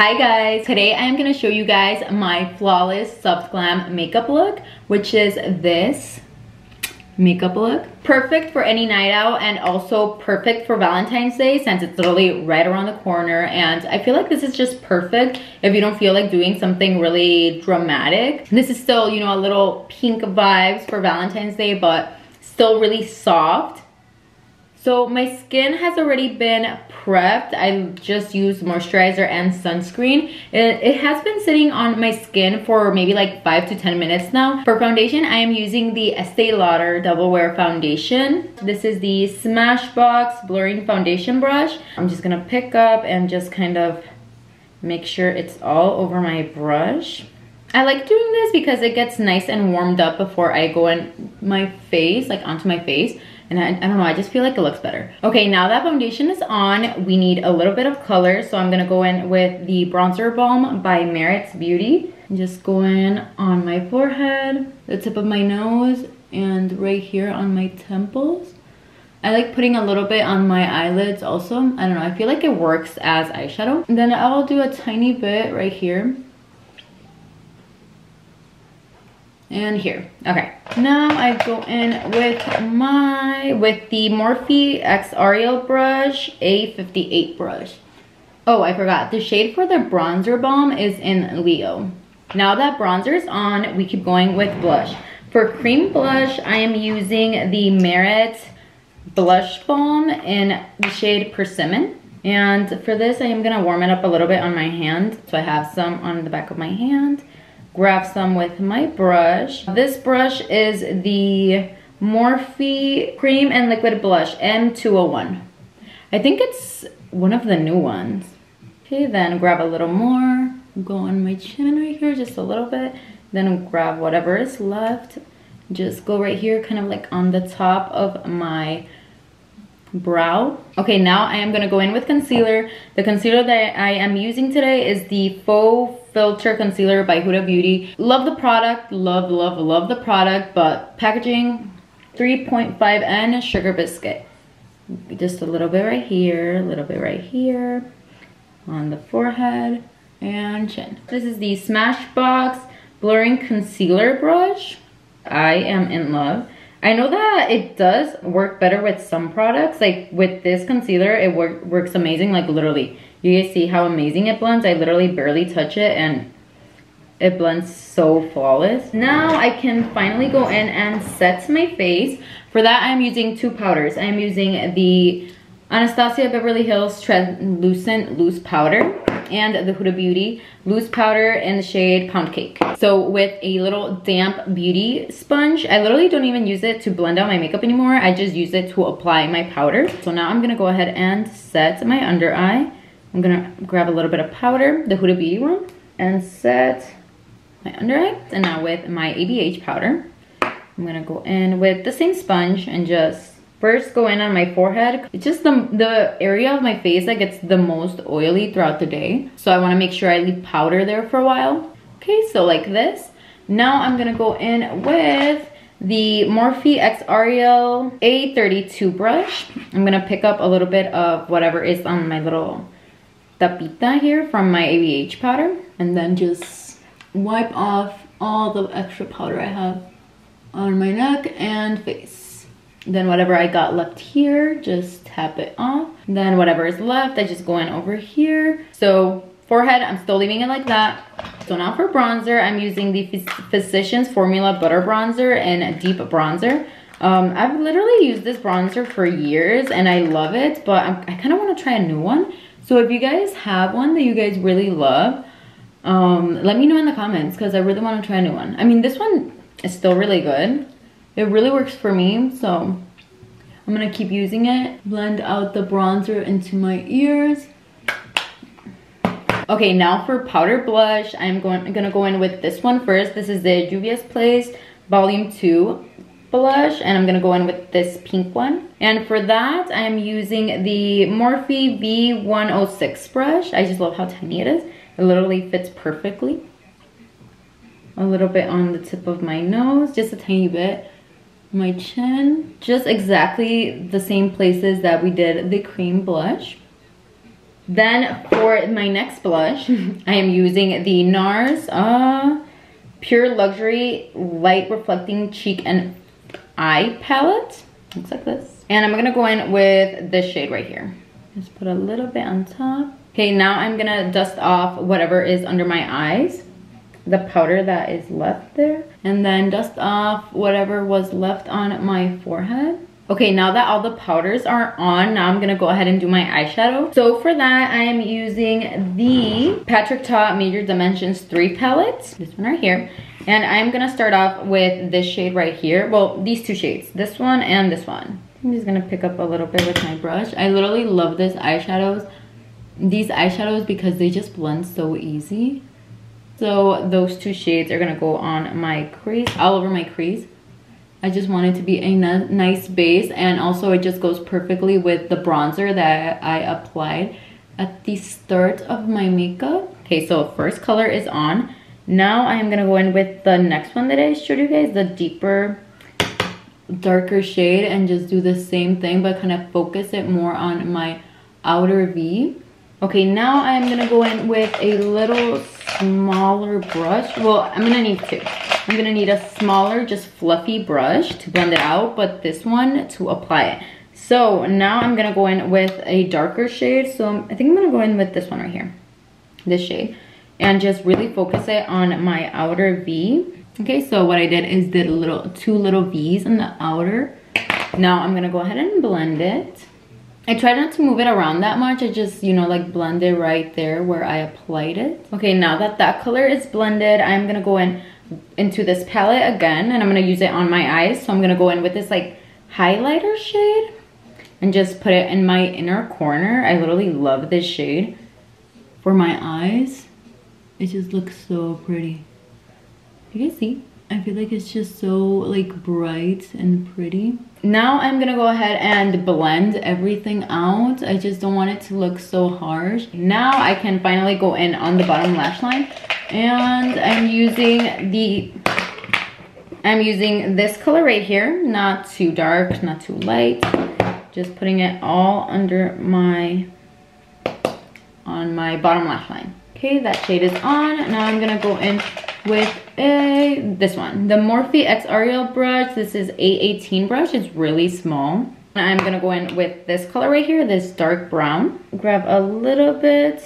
Hi guys, today I am going to show you guys my flawless soft glam makeup look, which is this makeup look. Perfect for any night out and also perfect for Valentine's Day since it's literally right around the corner, and I feel like this is just perfect if you don't feel like doing something really dramatic. This is still, you know, a little pink vibes for Valentine's Day, but still really soft. So my skin has already been prepped. I just used moisturizer and sunscreen. It has been sitting on my skin for maybe like 5 to 10 minutes now. For foundation, I am using the Estee Lauder Double Wear Foundation. This is the Smashbox Blurring Foundation Brush. I'm just gonna pick up and just kind of make sure it's all over my brush. I like doing this because it gets nice and warmed up before I go in my face, like onto my face. And I don't know, I just feel like it looks better. Okay, now that foundation is on, we need a little bit of color. So I'm gonna go in with the Bronzer Balm by Merit's Beauty. Just go in on my forehead, the tip of my nose, and right here on my temples. I like putting a little bit on my eyelids also. I don't know, I feel like it works as eyeshadow. And then I'll do a tiny bit right here. And here. Okay, now I go in with the Morphe X Ariel brush, A58 brush. Oh, I forgot, the shade for the bronzer balm is in Leo. Now that bronzer is on, we keep going with blush. For cream blush, I am using the Merit blush balm in the shade Persimmon. And for this, I am gonna warm it up a little bit on my hand. So I have some on the back of my hand. Grab some with my brush. This brush is the Morphe Cream and Liquid Blush M201. I think it's one of the new ones. Okay, then grab a little more. Go on my chin right here, just a little bit. Then grab whatever is left. Just go right here, kind of like on the top of my brow. Okay, now I am gonna go in with concealer. The concealer that I am using today is the Faux Filter Concealer by Huda Beauty. Love the product, love the product, but packaging 3.5N sugar biscuit. Just a little bit right here, a little bit right here, on the forehead and chin. This is the Smashbox Blurring Concealer Brush. I am in love. I know that it does work better with some products. Like with this concealer, it works amazing, like literally. You guys see how amazing it blends? I literally barely touch it and it blends so flawless. Now I can finally go in and set my face. For that, I'm using two powders. I'm using the Anastasia Beverly Hills Translucent Loose Powder and the Huda Beauty Loose Powder in the shade Pound Cake. So with a little damp beauty sponge, I literally don't even use it to blend out my makeup anymore. I just use it to apply my powder. So now I'm gonna go ahead and set my under eye. I'm gonna grab a little bit of powder, the Huda Beauty one, and set my under eye. And now with my ABH powder, I'm gonna go in with the same sponge and just first go in on my forehead. It's just the area of my face that gets the most oily throughout the day. So I wanna make sure I leave powder there for a while. Okay, so like this. Now I'm gonna go in with the Morphe X Ariel A32 brush. I'm gonna pick up a little bit of whatever is on my little tapita here from my ABH powder, and then just wipe off all the extra powder I have on my neck and face. Then whatever I got left here, just tap it off. Then whatever is left, I just go in over here. So forehead, I'm still leaving it like that. So now for bronzer, I'm using the Physicians Formula Butter Bronzer in Deep Bronzer. I've literally used this bronzer for years and I love it, but I kind of want to try a new one. So if you guys have one that you guys really love, let me know in the comments because I really want to try a new one. I mean, this one is still really good. It really works for me, so I'm gonna keep using it. Blend out the bronzer into my ears. Okay, now for powder blush, I'm gonna go in with this one first. This is the Juvia's Place Volume 2 blush, and I'm gonna go in with this pink one. And for that, I am using the Morphe V106 brush. I just love how tiny it is. It literally fits perfectly. A little bit on the tip of my nose, just a tiny bit. My chin, just exactly the same places that we did the cream blush. Then for my next blush, I am using the NARS Pure Luxury Light Reflecting Cheek and Eye Palette. Looks like this. And I'm gonna go in with this shade right here. Just put a little bit on top. Okay, now I'm gonna dust off whatever is under my eyes, the powder that is left there, and then dust off whatever was left on my forehead. Okay, now that all the powders are on, now I'm gonna go ahead and do my eyeshadow. So for that, I am using the Patrick Ta Major Dimensions 3 palette, this one right here. And I'm gonna start off with this shade right here. Well, these two shades, this one and this one. I'm just gonna pick up a little bit with my brush. I literally love these eyeshadows because they just blend so easy. So those two shades are gonna go on my crease, all over my crease. I just want it to be a nice base, and also it just goes perfectly with the bronzer that I applied at the start of my makeup. Okay, so first color is on. Now I am gonna go in with the next one that I showed you guys, the deeper, darker shade, and just do the same thing, but kind of focus it more on my outer V. Okay, now I'm gonna go in with a little smaller brush. Well, I'm gonna need two. I'm gonna need a smaller, just fluffy brush to blend it out, but this one to apply it. So now I'm gonna go in with a darker shade. So I think I'm gonna go in with this one right here, this shade, and just really focus it on my outer V. Okay, so what I did is did two little V's in the outer. Now I'm gonna go ahead and blend it. I try not to move it around that much. I just, you know, like blend it right there where I applied it. Okay, now that that color is blended, I'm gonna go into this palette again, and I'm gonna use it on my eyes. So I'm gonna go in with this like highlighter shade and just put it in my inner corner. I literally love this shade for my eyes. It just looks so pretty. You guys see? I feel like it's just so like bright and pretty. Now I'm gonna go ahead and blend everything out. I just don't want it to look so harsh. Now I can finally go in on the bottom lash line, and I'm using this color right here. Not too dark, not too light. Just putting it all under on my bottom lash line. Okay, that shade is on. Now I'm gonna go in with this one, the Morphe X Ariel brush. This is A18 brush. It's really small. I'm gonna go in with this color right here, this dark brown. Grab a little bit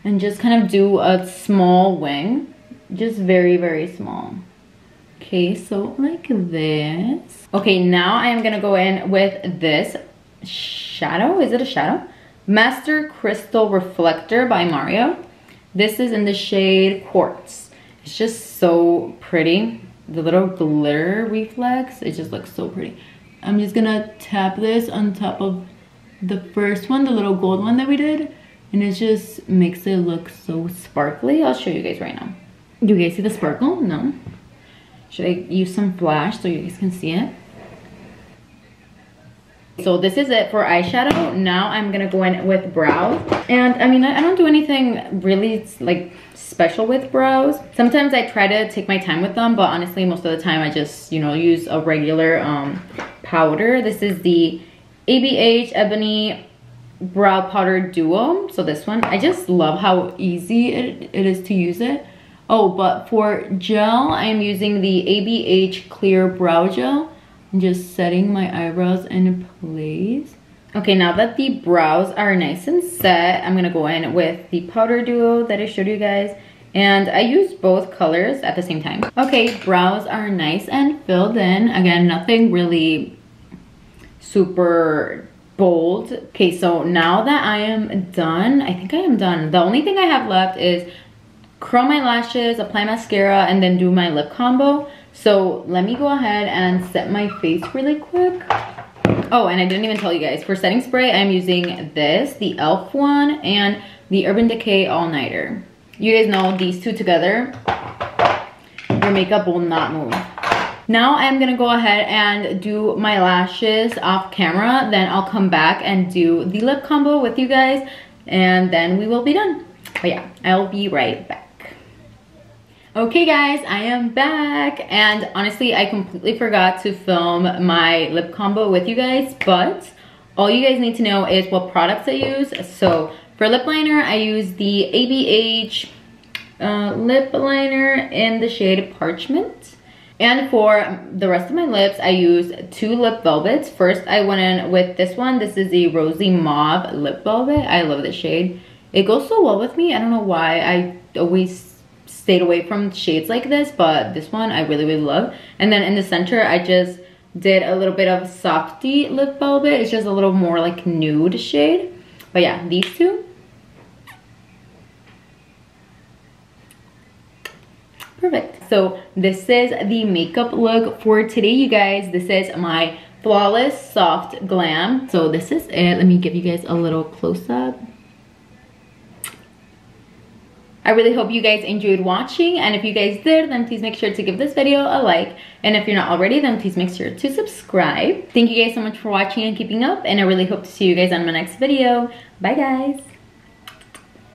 and just kind of do a small wing, just very, very small. Okay, so like this. Okay, now I am gonna go in with this shadow. Is it a shadow? Master Crystal Reflector by Mario. This is in the shade Quartz. It's just so pretty. The little glitter reflex, it just looks so pretty. I'm just gonna tap this on top of the first one, the little gold one that we did, and it just makes it look so sparkly. I'll show you guys right now. Do you guys see the sparkle? No? Should I use some flash so you guys can see it? So this is it for eyeshadow. Now I'm gonna go in with brows. And I mean, I don't do anything really like special with brows. Sometimes I try to take my time with them, but honestly, most of the time I just, you know, use a regular powder. This is the ABH Ebony Brow Powder Duo. So this one, I just love how easy it is to use it. Oh, but for gel, I'm using the ABH Clear Brow Gel. I'm just setting my eyebrows in place. Okay, now that the brows are nice and set, I'm gonna go in with the powder duo that I showed you guys. And I used both colors at the same time. Okay, brows are nice and filled in. Again, nothing really super bold. Okay, so now that I am done, I think I am done. The only thing I have left is curl my lashes, apply mascara, and then do my lip combo. So let me go ahead and set my face really quick. Oh, and I didn't even tell you guys, for setting spray, I'm using this, the e.l.f. one, and the Urban Decay All Nighter. You guys know these two together, your makeup will not move. Now I'm gonna go ahead and do my lashes off camera, then I'll come back and do the lip combo with you guys, and then we will be done. But yeah, I'll be right back. Okay guys, I am back, and honestly I completely forgot to film my lip combo with you guys, but all you guys need to know is what products I use. So For lip liner, I use the ABH lip liner in the shade Parchment. And for the rest of my lips, I use two lip velvets. First, I went in with this one. This is the Rosy Mauve Lip Velvet. I love this shade. It goes so well with me. I don't know why. I always stayed away from shades like this, but this one I really, really love. And then in the center, I just did a little bit of Softy Lip Velvet. It's just a little more like nude shade. But yeah, these two. Perfect. So this is the makeup look for today, you guys. This is my Flawless Soft Glam. So this is it. Let me give you guys a little close-up. I really hope you guys enjoyed watching, and if you guys did, then please make sure to give this video a like, and if you're not already, then please make sure to subscribe. Thank you guys so much for watching and keeping up, and I really hope to see you guys on my next video. Bye guys.